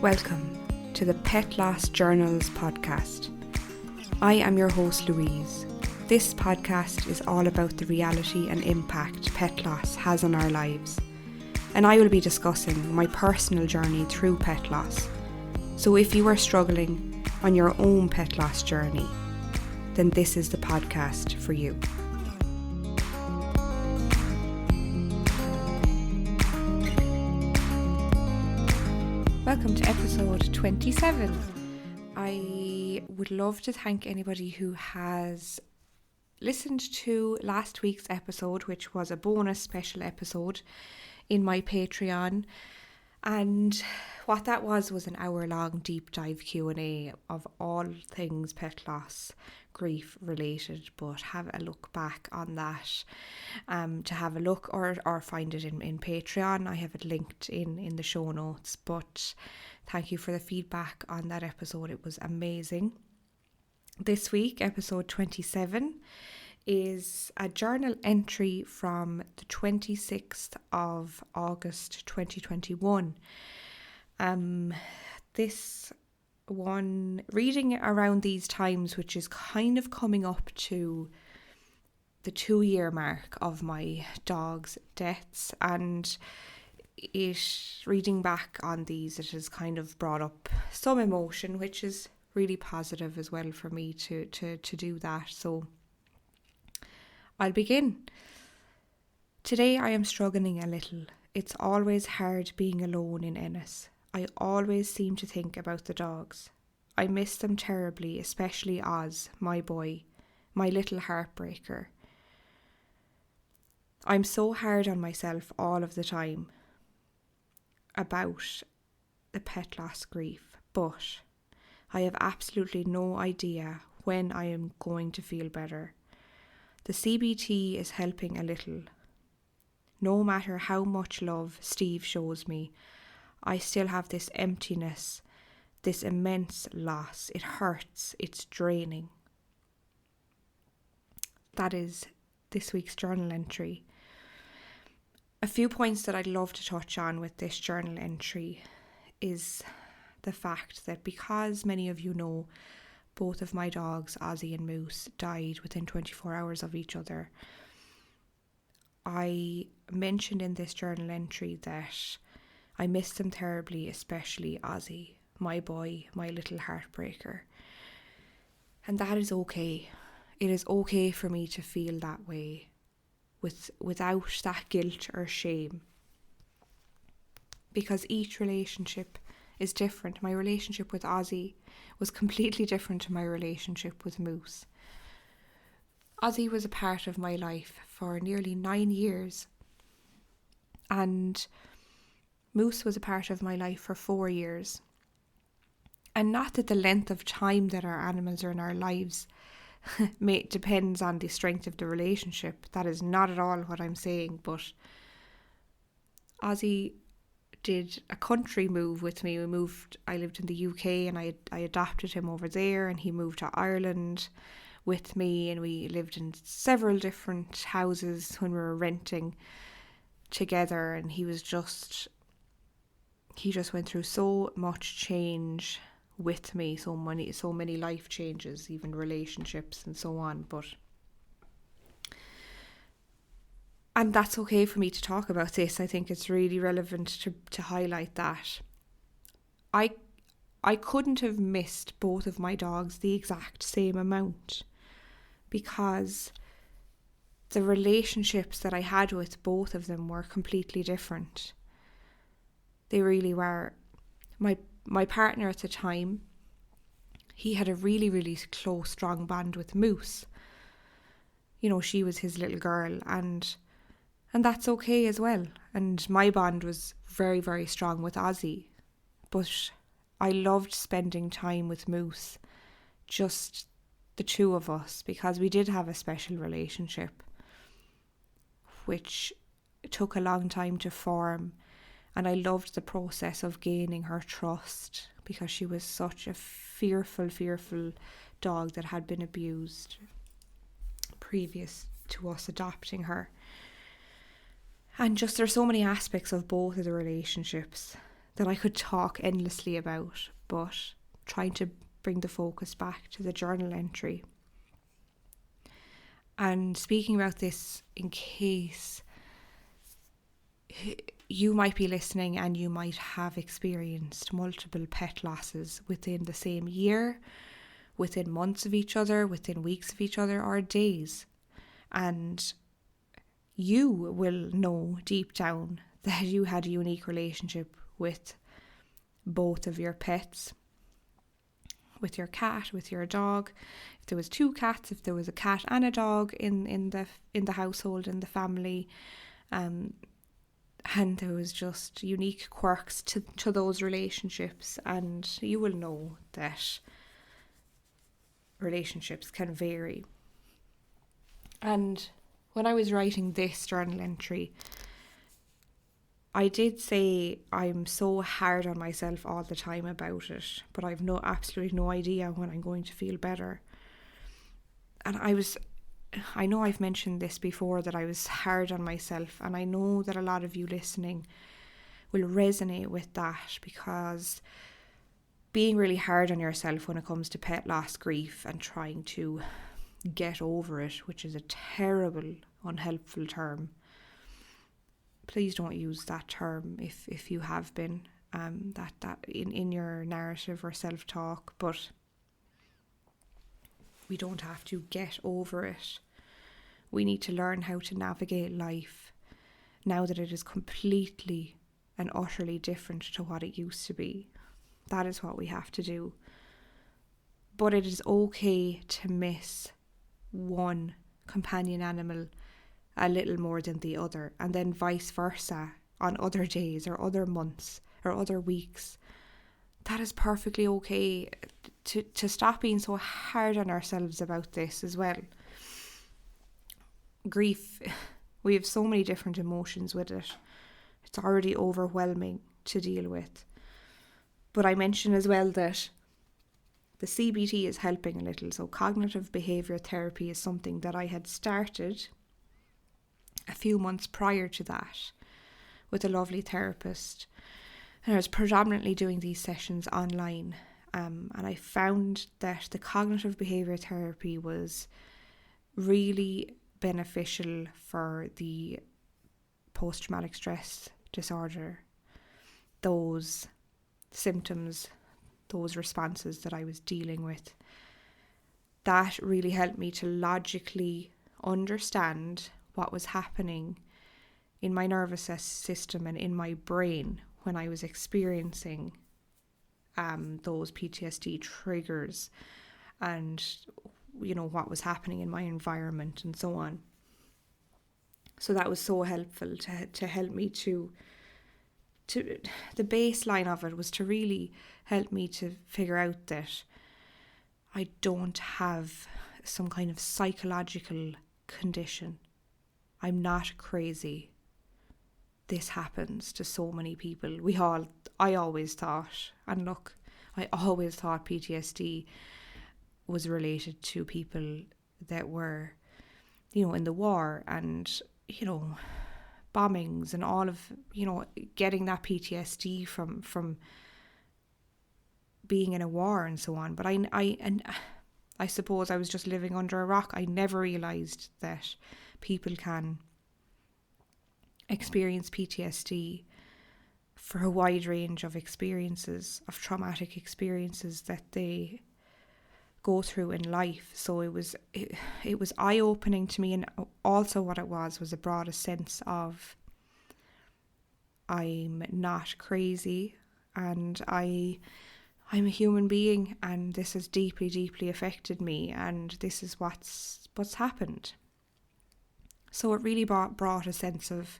Welcome to the Pet Loss Journals podcast. I am your host Louise. This podcast is all about the reality and impact pet loss has on our lives, and I will be discussing my personal journey through pet loss. So if you are struggling on your own pet loss journey, then this is the podcast for you. Welcome to episode 27. I would love to thank anybody who has listened to last week's episode, which was a bonus special episode in my Patreon. And what that was an hour-long deep dive Q&A of all things pet loss, grief related, but have a look back on that to have a look or find it in Patreon. I have it linked in the show notes, but thank you for the feedback on that episode. It was amazing. This week, episode 27, is a journal entry from the 26th of August 2021. This one, reading around these times, which is kind of coming up to the 2-year mark of my dog's deaths, and reading back on these, it has kind of brought up some emotion, which is really positive as well for me to do that. So I'll begin. Today I am struggling a little. It's always hard being alone in Ennis. I always seem to think about the dogs. I miss them terribly, especially Oz, my boy, my little heartbreaker. I'm so hard on myself all of the time about the pet loss grief, but I have absolutely no idea when I am going to feel better. The CBT is helping a little. No matter how much love Steve shows me, I still have this emptiness, this immense loss. It hurts, it's draining. That is this week's journal entry. A few points that I'd love to touch on with this journal entry is the fact that, because many of you know, both of my dogs, Ozzy and Moose, died within 24 hours of each other. I mentioned in this journal entry that I miss them terribly, especially Ozzy, my boy, my little heartbreaker. And that is okay. It is okay for me to feel that way without that guilt or shame, because each relationship is different. My relationship with Ozzy was completely different to my relationship with Moose. Ozzy was a part of my life for nearly 9 years, and Moose was a part of my life for 4 years. And not that the length of time that our animals are in our lives depends on the strength of the relationship. That is not at all what I'm saying, but Ozzy did a country move with me. I lived in the UK and I adopted him over there, and he moved to Ireland with me, and we lived in several different houses when we were renting together, and he just went through so much change with me, so many life changes, even relationships and so on. And that's okay for me to talk about this. I think it's really relevant to highlight that. I couldn't have missed both of my dogs the exact same amount, because the relationships that I had with both of them were completely different. They really were. My partner at the time, he had a really, really close, strong bond with Moose. You know, she was his little girl, and that's okay as well. And my bond was very, very strong with Ozzy. But I loved spending time with Moose, just the two of us, because we did have a special relationship, which took a long time to form. And I loved the process of gaining her trust, because she was such a fearful dog that had been abused previous to us adopting her. And just there's so many aspects of both of the relationships that I could talk endlessly about, but trying to bring the focus back to the journal entry. And speaking about this in case you might be listening and you might have experienced multiple pet losses within the same year, within months of each other, within weeks of each other, or days. And you will know deep down that you had a unique relationship with both of your pets, with your cat, with your dog. If there was 2 cats, if there was a cat and a dog in the household, in the family, and there was just unique quirks to those relationships, and you will know that relationships can vary. And when I was writing this journal entry, I did say I'm so hard on myself all the time about it, but I've absolutely no idea when I'm going to feel better. And I know I've mentioned this before, that I was hard on myself, and I know that a lot of you listening will resonate with that, because being really hard on yourself when it comes to pet loss grief and trying to get over it, which is a terrible, unhelpful term. Please don't use that term if you have been that in your narrative or self-talk, but we don't have to get over it. We need to learn how to navigate life now that it is completely and utterly different to what it used to be. That is what we have to do. But it is okay to miss one companion animal a little more than the other, and then vice versa on other days or other months or other weeks. That is perfectly okay. To stop being so hard on ourselves about this as well. Grief, we have so many different emotions with it. It's already overwhelming to deal with. But I mentioned as well that the CBT is helping a little. So cognitive behaviour therapy is something that I had started a few months prior to that with a lovely therapist. And I was predominantly doing these sessions online. And I found that the cognitive behaviour therapy was really beneficial for the post-traumatic stress disorder, those symptoms, those responses that I was dealing with. That really helped me to logically understand what was happening in my nervous system and in my brain when I was experiencing those PTSD triggers, and what was happening in my environment and so on. So that was so helpful to help me to the baseline of it was to really help me to figure out that I don't have some kind of psychological condition. I'm not crazy. This happens to so many people. I always thought, and look, I always thought PTSD was related to people that were, in the war and, bombings and all of, getting that PTSD from being in a war and so on. But I suppose I was just living under a rock. I never realised that people can experience PTSD for a wide range of experiences, of traumatic experiences that they go through in life. So it was eye-opening to me, and also what it was a broader sense of I'm not crazy, and I'm a human being, and this has deeply, deeply affected me, and this is what's happened. So it really brought a sense of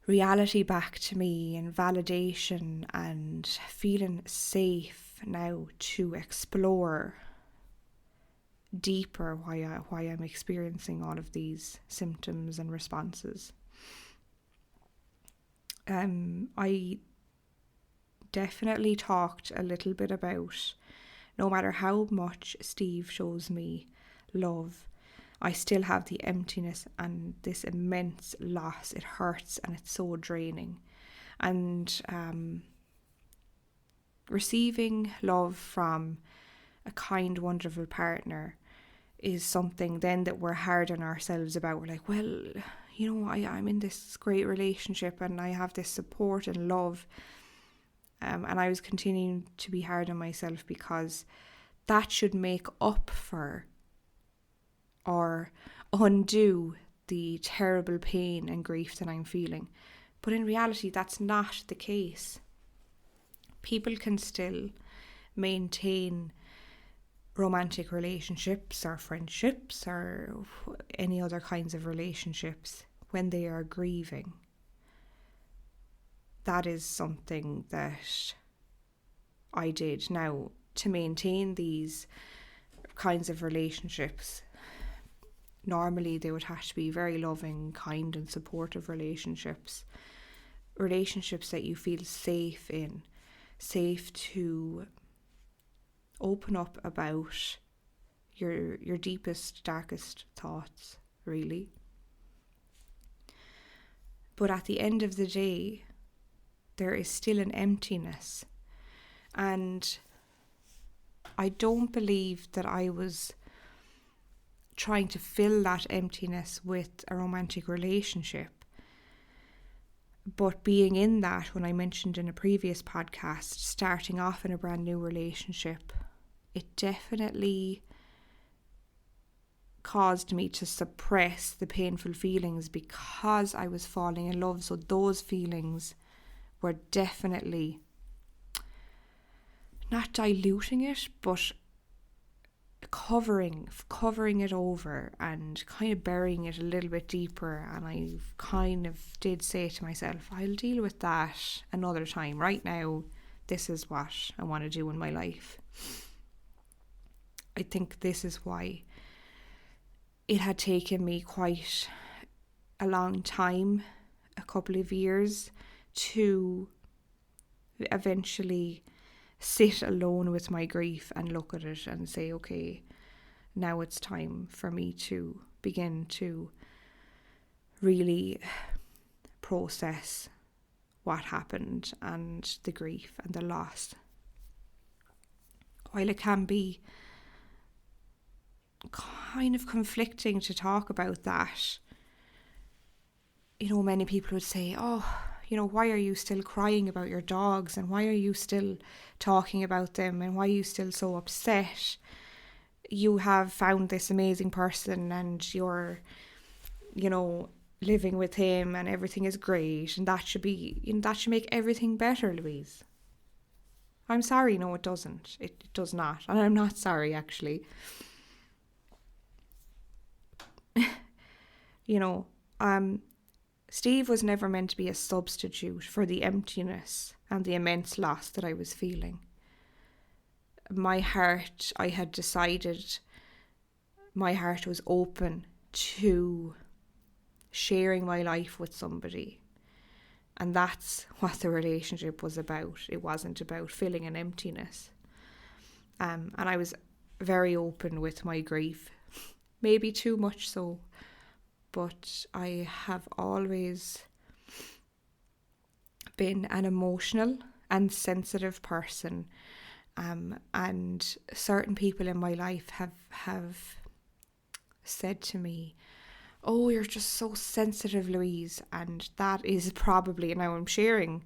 reality back to me, and validation, and feeling safe now to explore deeper why I'm experiencing all of these symptoms and responses. I definitely talked a little bit about, no matter how much Steve shows me love, I still have the emptiness and this immense loss. It hurts and it's so draining. And receiving love from a kind, wonderful partner is something then that we're hard on ourselves about. We're like, well, I'm in this great relationship and I have this support and love. And I was continuing to be hard on myself because that should make up for or undo the terrible pain and grief that I'm feeling. But in reality, that's not the case. People can still maintain romantic relationships or friendships or any other kinds of relationships when they are grieving. That is something that I did. Now, to maintain these kinds of relationships, normally they would have to be very loving, kind and supportive relationships that you feel safe in, safe to open up about your deepest, darkest thoughts, really. But at the end of the day, there is still an emptiness. And I don't believe that I was trying to fill that emptiness with a romantic relationship. But being in that, when I mentioned in a previous podcast, starting off in a brand new relationship, it definitely caused me to suppress the painful feelings because I was falling in love. So those feelings were definitely not diluting it, but covering it over and kind of burying it a little bit deeper. And I kind of did say to myself, I'll deal with that another time. Right now, this is what I want to do in my life. I think this is why it had taken me quite a long time, a couple of years, to eventually sit alone with my grief and look at it and say, okay, now it's time for me to begin to really process what happened and the grief and the loss. While it can be kind of conflicting to talk about that, many people would say, why are you still crying about your dogs, and why are you still talking about them, and why are you still so upset? You have found this amazing person and you're, living with him and everything is great, and that should make everything better, Louise. I'm sorry, no, it doesn't. It does not. And I'm not sorry, actually. Steve was never meant to be a substitute for the emptiness and the immense loss that I was feeling. My heart, I had decided, my heart was open to sharing my life with somebody. And that's what the relationship was about. It wasn't about filling an emptiness. And I was very open with my grief, maybe too much so. But I have always been an emotional and sensitive person. And certain people in my life have said to me, oh, you're just so sensitive, Louise. And that is probably, now I'm sharing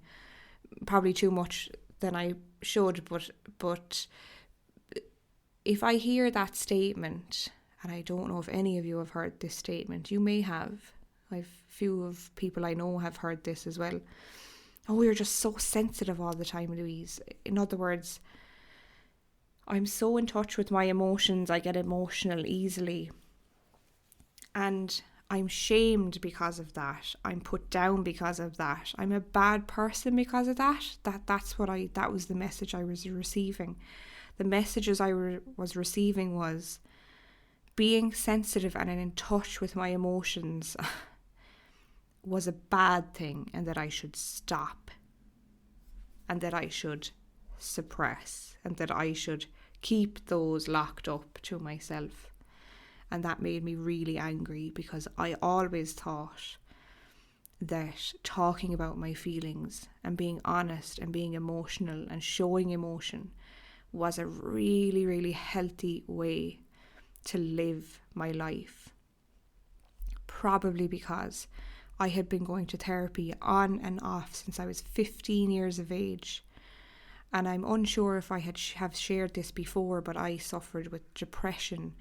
probably too much than I should, but if I hear that statement, and I don't know if any of you have heard this statement, you may have. A few of people I know have heard this as well. Oh, you're just so sensitive all the time, Louise. In other words, I'm so in touch with my emotions, I get emotional easily. And I'm shamed because of that. I'm put down because of that. I'm a bad person because of that. That was the message I was receiving. The messages I was receiving was being sensitive and in touch with my emotions was a bad thing, and that I should stop, and that I should suppress, and that I should keep those locked up to myself. And that made me really angry, because I always thought that talking about my feelings and being honest and being emotional and showing emotion was a really, really healthy way to live my life. Probably because I had been going to therapy on and off since I was 15 years of age. And I'm unsure if I have shared this before, but I suffered with depression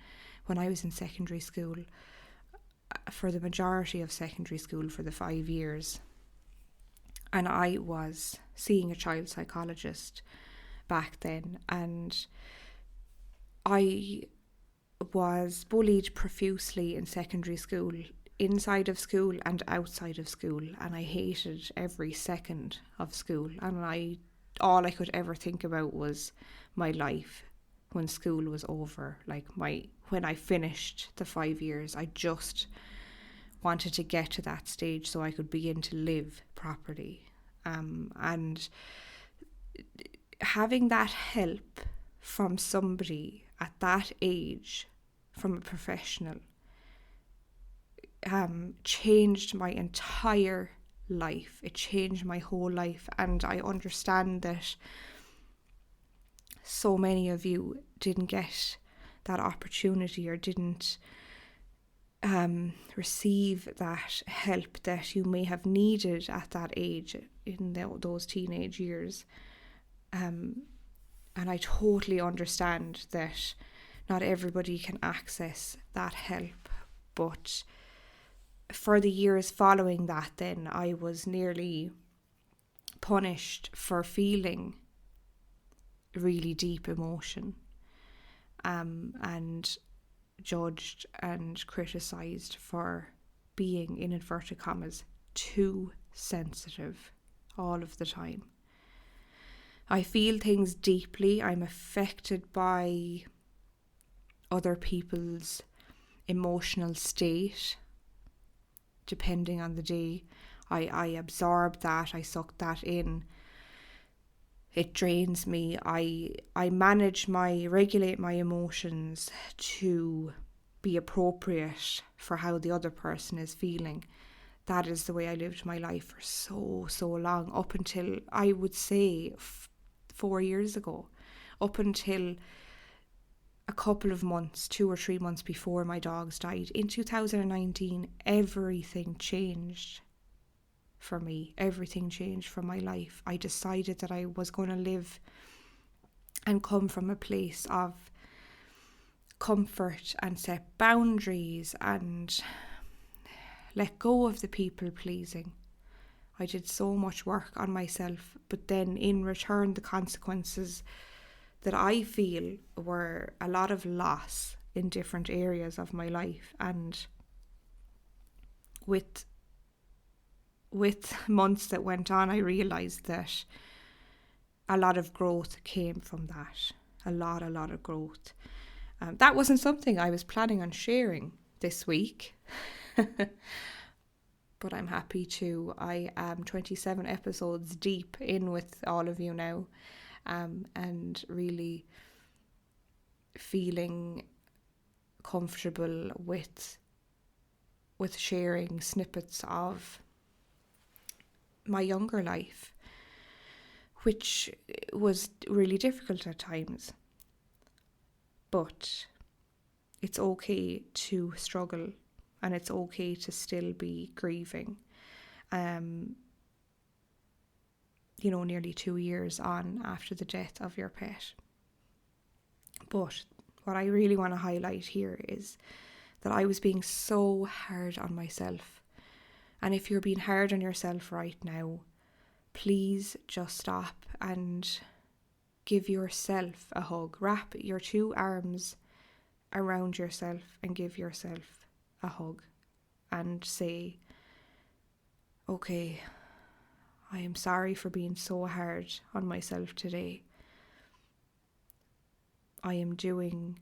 when I was in secondary school, for the majority of secondary school, for the 5 years. And I was seeing a child psychologist back then, and I was bullied profusely in secondary school, inside of school and outside of school, and I hated every second of school, and all I could ever think about was my life when school was over. Like when I finished the 5 years, I just wanted to get to that stage so I could begin to live properly. And having that help from somebody at that age, from a professional, changed my entire life. It changed my whole life, and I understand that so many of you didn't get that opportunity or didn't receive that help that you may have needed at that age, in those teenage years. And I totally understand that not everybody can access that help, but for the years following that, then I was nearly punished for feeling really deep emotion, and judged and criticised for being, in inverted commas, too sensitive all of the time. I feel things deeply. I'm affected by other people's emotional state. Depending on the day, I absorb that, I suck that in. It drains me. I regulate my emotions to be appropriate for how the other person is feeling. That is the way I lived my life for so long, up until, I would say, 4 years ago, up until a couple of months, 2 or 3 months before my dogs died. In 2019, everything changed for me. Everything changed for my life. I decided that I was going to live and come from a place of comfort and set boundaries and let go of the people pleasing. I did so much work on myself, but then in return, the consequences that I feel were a lot of loss in different areas of my life. And with months that went on, I realised that a lot of growth came from that. A lot of growth. That wasn't something I was planning on sharing this week. But I'm happy to. I am 27 episodes deep in with all of you now, and really feeling comfortable with sharing snippets of my younger life, which was really difficult at times. But it's okay to struggle, and it's okay to still be grieving. Nearly 2 years on after the death of your pet. But what I really want to highlight here is that I was being so hard on myself. And if you're being hard on yourself right now, please just stop and give yourself a hug. Wrap your 2 arms around yourself and give yourself a hug and say, okay, I am sorry for being so hard on myself today. I am doing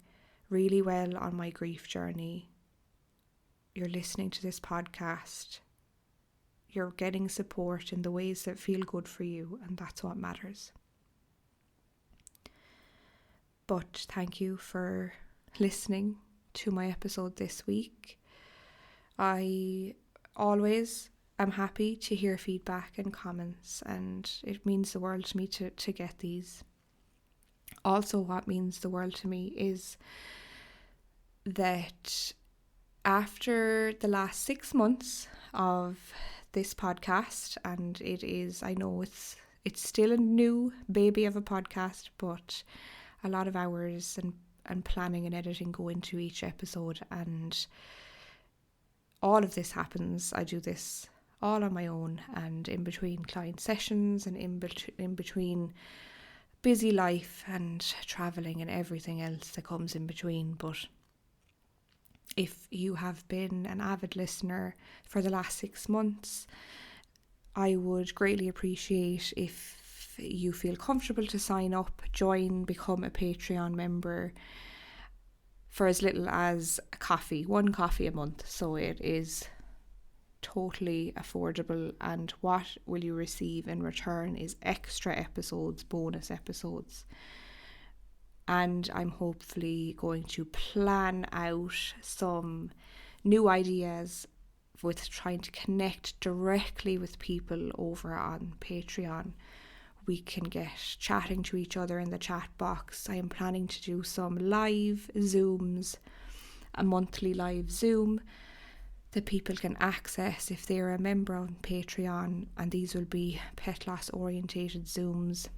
really well on my grief journey. You're listening to this podcast. You're getting support in the ways that feel good for you, and that's what matters. But thank you for listening to my episode this week. I always I'm happy to hear feedback and comments, and it means the world to me to get these. Also, what means the world to me is that after the last 6 months of this podcast, and I know it's still a new baby of a podcast, but a lot of hours and planning and editing go into each episode, and all of this happens. I do this all on my own, and in between client sessions and in between busy life and traveling and everything else that comes in between. But if you have been an avid listener for the last 6 months, I would greatly appreciate if you feel comfortable to sign up, join, become a Patreon member for as little as one coffee a month. So it is totally affordable, and what will you receive in return is extra episodes, bonus episodes. And I'm hopefully going to plan out some new ideas with trying to connect directly with people over on Patreon. We can get chatting to each other in the chat box. I am planning to do some live Zooms, a monthly live Zoom that people can access if they're a member on Patreon, and these will be pet loss orientated Zooms.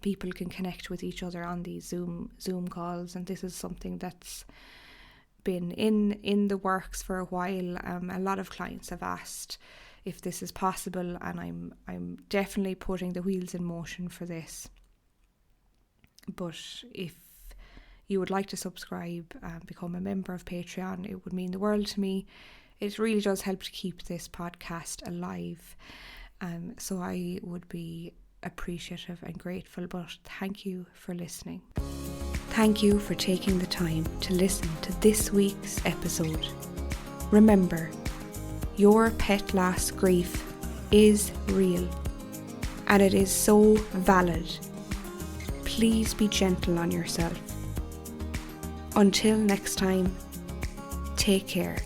People can connect with each other on these Zoom calls, and this is something that's been in the works for a while. A lot of clients have asked if this is possible, and I'm definitely putting the wheels in motion for this. But if you would like to subscribe and become a member of Patreon, it would mean the world to me. It really does help to keep this podcast alive. So I would be appreciative and grateful, but thank you for listening. Thank you for taking the time to listen to this week's episode. Remember, your pet loss grief is real, and it is so valid. Please be gentle on yourself. Until next time, take care.